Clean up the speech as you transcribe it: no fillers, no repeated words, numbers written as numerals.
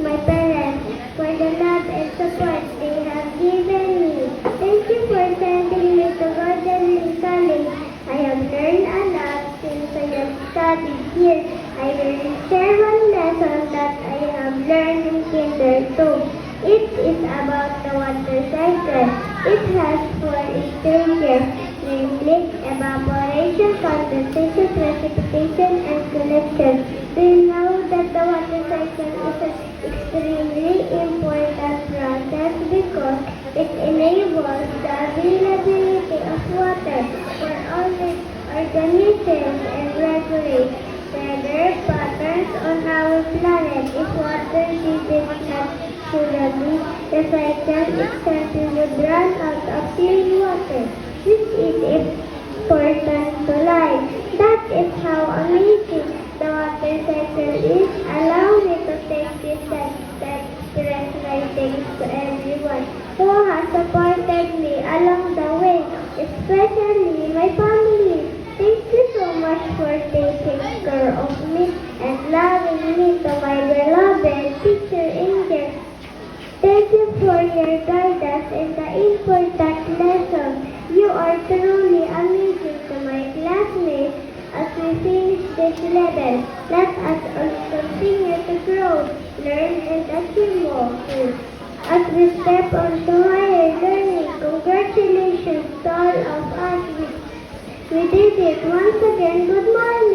my parents for the love and support they have given me. Thank you for sending me to Gordon Lee College. I have learned a lot since I have studied here. I will share one lesson that I have learned in Kinder 2. It is about the water cycle. It has 4 stages, namely evaporation, condensation, precipitation, and collection. Do you know that the water cycle is an extremely important process because it enables the availability of water for all the organisms and regulates weather patterns on our planet. If water didn't naturally recycle itself, we would run out of clean water. This is important to life. That is how amazing the water cycle is. Allow me to take this step express my thanks to everyone who has supported me along the way, especially my family. Thank you so much for taking care of me and loving me to my beloved teacher Angel. Thank you for your guidance and the important lesson. You are truly amazing to my classmates as we finish this level. Let us all continue to grow, learn, and achieve more. As we step on to higher learning, congratulations to all of us. We did it once again. Good morning.